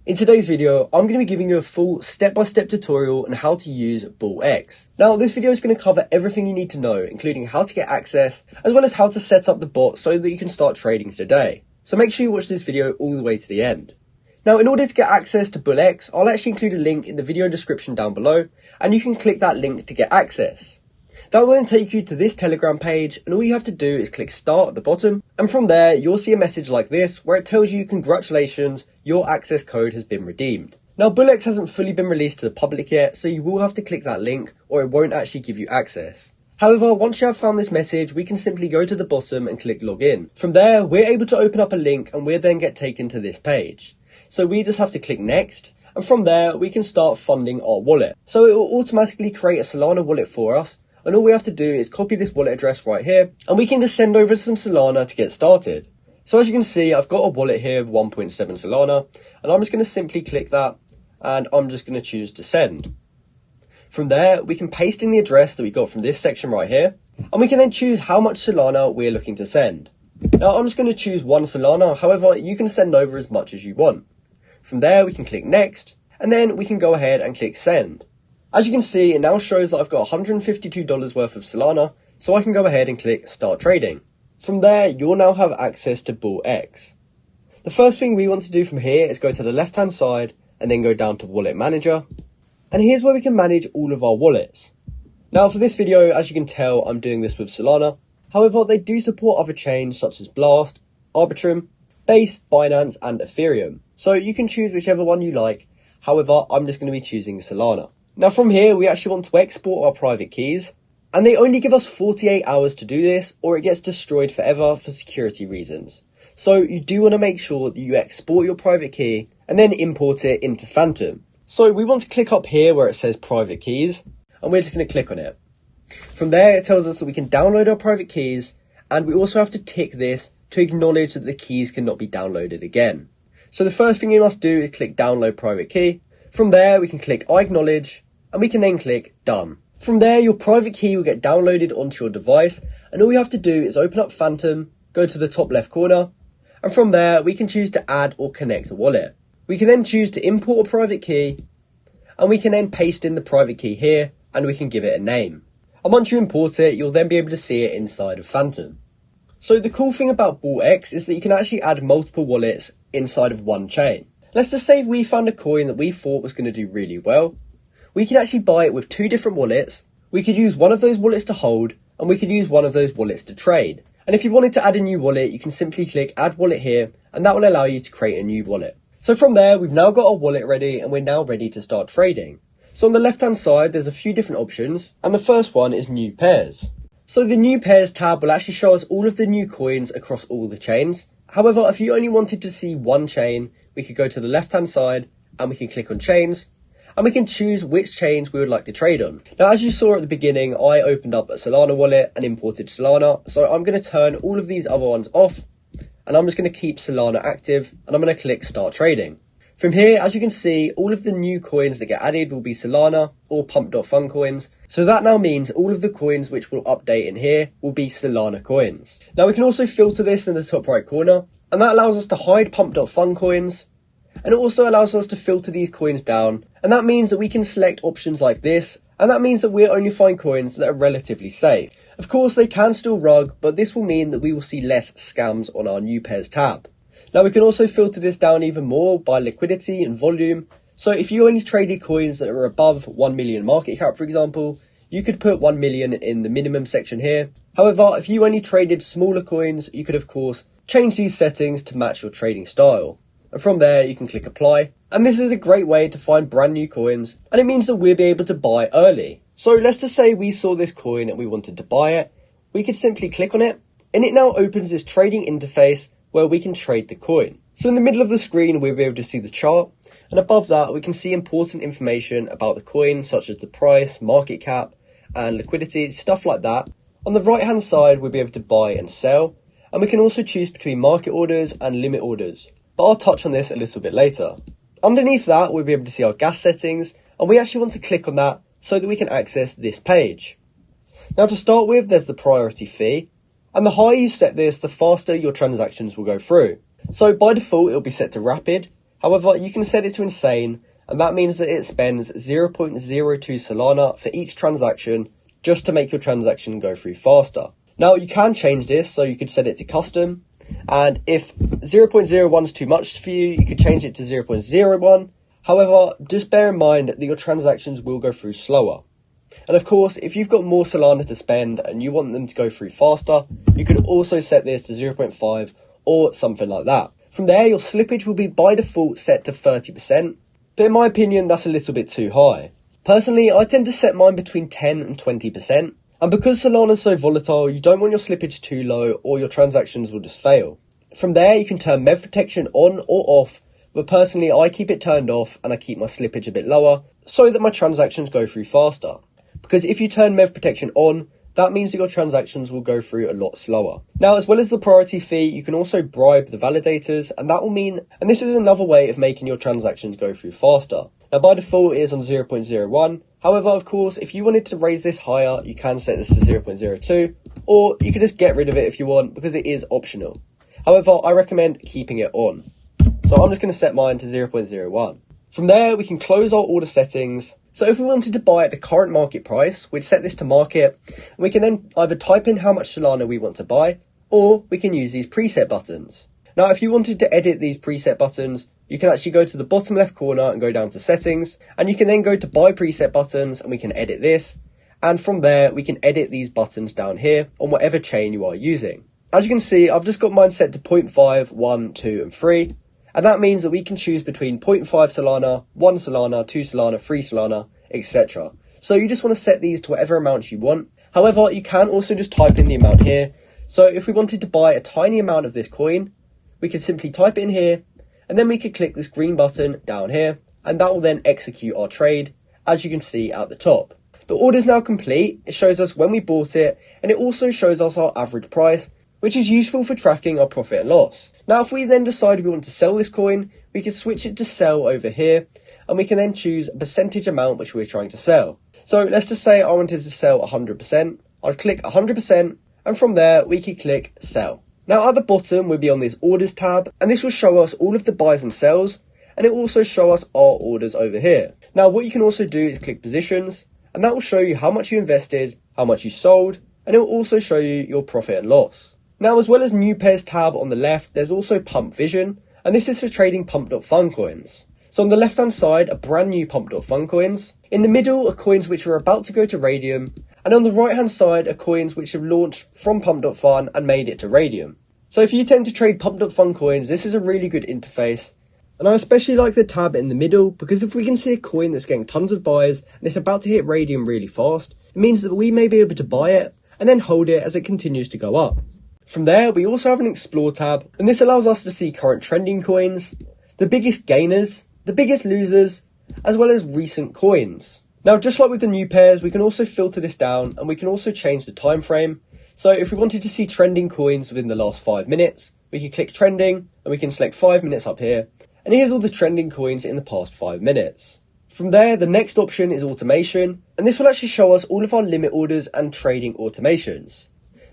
In today's video, I'm going to be giving you a full step-by-step tutorial on how to use BullX. Now, this video is going to cover everything you need to know, including how to get access, as well as how to set up the bot so that you can start trading today. So make sure you watch this video all the way to the end. Now, in order to get access to BullX, I'll actually include a link in the video description down below, and you can click that link to get access. That will then take you to this Telegram page, and all you have to do is click start at the bottom, and from there you'll see a message like this where it tells you congratulations, your access code has been redeemed. Now, BullX hasn't fully been released to the public yet, so you will have to click that link or it won't actually give you access. However, once you have found this message, we can simply go to the bottom and click login. From there, we're able to open up a link and we'll then get taken to this page. So we just have to click next, and from there we can start funding our wallet. So it will automatically create a Solana wallet for us, and all we have to do is copy this wallet address right here, and we can just send over some Solana to get started. So as you can see, I've got a wallet here of 1.7 Solana, and I'm just going to simply click that, and I'm just going to choose to send. From there, we can paste in the address that we got from this section right here, and we can then choose how much Solana we're looking to send. Now, I'm just going to choose 1 Solana, however, you can send over as much as you want. From there, we can click next, and then we can go ahead and click send. As you can see, it now shows that I've got $152 worth of Solana, so I can go ahead and click start trading. From there, you'll now have access to BullX. The first thing we want to do from here is go to the left hand side and then go down to Wallet Manager. And here's where we can manage all of our wallets. Now for this video, as you can tell, I'm doing this with Solana. However, they do support other chains such as Blast, Arbitrum, Base, Binance and Ethereum. So you can choose whichever one you like. However, I'm just going to be choosing Solana. Now from here, we actually want to export our private keys, and they only give us 48 hours to do this, or it gets destroyed forever for security reasons. So you do want to make sure that you export your private key and then import it into Phantom. So we want to click up here where it says private keys, and we're just going to click on it. From there, it tells us that we can download our private keys, and we also have to tick this to acknowledge that the keys cannot be downloaded again. So the first thing you must do is click download private key. From there, we can click I acknowledge, and we can then click done. From there, your private key will get downloaded onto your device, and all you have to do is open up Phantom, go to the top left corner, and from there, we can choose to add or connect a wallet. We can then choose to import a private key, and we can then paste in the private key here, and we can give it a name. And once you import it, you'll then be able to see it inside of Phantom. So the cool thing about BullX is that you can actually add multiple wallets inside of one chain. Let's just say we found a coin that we thought was going to do really well. We could actually buy it with 2 different wallets. We could use one of those wallets to hold, and we could use one of those wallets to trade. And if you wanted to add a new wallet, you can simply click add wallet here, and that will allow you to create a new wallet. So from there, we've now got our wallet ready, and we're now ready to start trading. So on the left hand side, there's a few different options, and the first one is new pairs. So the new pairs tab will actually show us all of the new coins across all the chains. However, if you only wanted to see one chain, we could go to the left hand side and we can click on chains, and we can choose which chains we would like to trade on. Now, as you saw at the beginning, I opened up a Solana wallet and imported Solana. So I'm going to turn all of these other ones off, and I'm just going to keep Solana active, and I'm going to click start trading. From here, as you can see, all of the new coins that get added will be Solana or pump.fun coins. So that now means all of the coins which will update in here will be Solana coins. Now we can also filter this in the top right corner, and that allows us to hide pump.fun coins. And it also allows us to filter these coins down, and that means that we can select options like this, and that means that we'll only find coins that are relatively safe. Of course, they can still rug, but this will mean that we will see less scams on our new pairs tab. Now we can also filter this down even more by liquidity and volume. So if you only traded coins that are above 1 million market cap, for example, you could put 1 million in the minimum section here. However, if you only traded smaller coins, you could of course change these settings to match your trading style. And from there, you can click apply. And this is a great way to find brand new coins, and it means that we'll be able to buy early. So let's just say we saw this coin and we wanted to buy it. We could simply click on it, and it now opens this trading interface where we can trade the coin. So in the middle of the screen, we'll be able to see the chart, and above that, we can see important information about the coin, such as the price, market cap, and liquidity, stuff like that. On the right hand side, we'll be able to buy and sell, and we can also choose between market orders and limit orders. But I'll touch on this a little bit later. Underneath that, we'll be able to see our gas settings, and we actually want to click on that so that we can access this page. Now to start with, there's the priority fee, and the higher you set this, the faster your transactions will go through. So by default, it'll be set to rapid. However, you can set it to insane, and that means that it spends 0.02 Solana for each transaction just to make your transaction go through faster. Now, you can change this, so you could set it to custom, and if 0.01 is too much for you, you could change it to 0.01. However, just bear in mind that your transactions will go through slower. And of course, if you've got more Solana to spend and you want them to go through faster, you could also set this to 0.5 or something like that. From there, your slippage will be by default set to 30%, but in my opinion, that's a little bit too high. Personally, I tend to set mine between 10 and 20%, and because Solana is so volatile, you don't want your slippage too low or your transactions will just fail. From there, you can turn MEV protection on or off, but personally, I keep it turned off and I keep my slippage a bit lower so that my transactions go through faster. Because if you turn MEV protection on, that means that your transactions will go through a lot slower. Now, as well as the priority fee, you can also bribe the validators, and that will mean, and this is another way of making your transactions go through faster. Now, by default, it is on 0.01. However, of course, if you wanted to raise this higher, you can set this to 0.02, or you could just get rid of it if you want, because it is optional. However, I recommend keeping it on. So I'm just going to set mine to 0.01. From there, we can close our order settings. So if we wanted to buy at the current market price, we'd set this to market, and we can then either type in how much Solana we want to buy, or we can use these preset buttons. Now, if you wanted to edit these preset buttons, you can actually go to the bottom left corner and go down to settings, and you can then go to buy preset buttons, and we can edit this. And from there, we can edit these buttons down here on whatever chain you are using. As you can see, I've just got mine set to 0.5, 1, 2, and 3. And that means that we can choose between 0.5 Solana, 1 Solana, 2 Solana, 3 Solana, etc. So you just want to set these to whatever amount you want. However, you can also just type in the amount here. So if we wanted to buy a tiny amount of this coin, we could simply type it in here, and then we could click this green button down here, and that will then execute our trade, as you can see at the top. The order is now complete. It shows us when we bought it, and it also shows us our average price, which is useful for tracking our profit and loss. Now, if we then decide we want to sell this coin, we can switch it to sell over here, and we can then choose a percentage amount which we're trying to sell. So let's just say I wanted to sell 100%. I'd click 100%, and from there we can click sell. Now at the bottom we'll be on this orders tab, and this will show us all of the buys and sells, and it will also show us our orders over here. Now what you can also do is click positions, and that will show you how much you invested, how much you sold, and it will also show you your profit and loss. Now, as well as new pairs tab on the left, there's also pump vision, and this is for trading pump.fun coins. So on the left hand side are brand new pump.fun coins. In the middle are coins which are about to go to Radium, and on the right hand side are coins which have launched from pump.fun and made it to Radium. So if you tend to trade pump.fun coins, this is a really good interface. And I especially like the tab in the middle, because if we can see a coin that's getting tons of buys and it's about to hit Radium really fast, it means that we may be able to buy it and then hold it as it continues to go up. From there, we also have an Explore tab, and this allows us to see current trending coins, the biggest gainers, the biggest losers, as well as recent coins. Now, just like with the new pairs, we can also filter this down, and we can also change the time frame. So if we wanted to see trending coins within the last 5 minutes, we can click trending, and we can select 5 minutes up here, and here's all the trending coins in the past 5 minutes. From there, the next option is automation, and this will actually show us all of our limit orders and trading automations.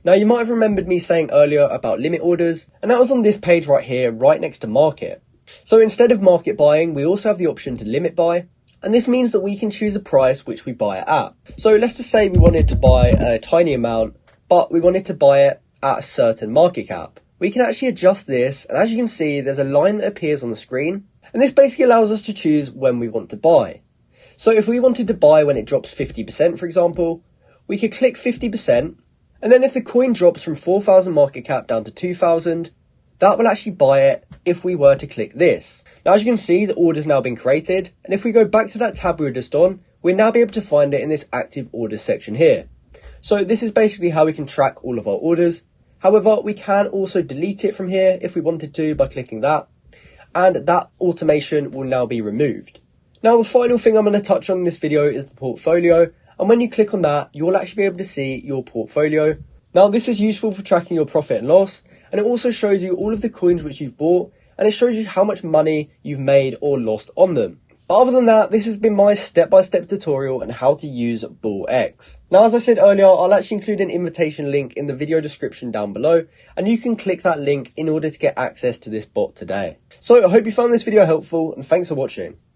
Now, you might have remembered me saying earlier about limit orders, and that was on this page right here, right next to market. So instead of market buying, we also have the option to limit buy, and this means that we can choose a price which we buy it at. So let's just say we wanted to buy a tiny amount, but we wanted to buy it at a certain market cap. We can actually adjust this, and as you can see, there's a line that appears on the screen, and this basically allows us to choose when we want to buy. So if we wanted to buy when it drops 50%, for example, we could click 50%, and then if the coin drops from 4,000 market cap down to 2,000, that will actually buy it if we were to click this. Now, as you can see, the order's now been created, and if we go back to that tab we were just on, we'll now be able to find it in this active orders section here. So this is basically how we can track all of our orders. However, we can also delete it from here if we wanted to by clicking that, and that automation will now be removed. Now, the final thing I'm going to touch on in this video is the portfolio. And when you click on that, you'll actually be able to see your portfolio. Now, this is useful for tracking your profit and loss, and it also shows you all of the coins which you've bought, and it shows you how much money you've made or lost on them. But other than that, this has been my step-by-step tutorial on how to use BullX. Now, as I said earlier, I'll actually include an invitation link in the video description down below, and you can click that link in order to get access to this bot today. So I hope you found this video helpful, and thanks for watching.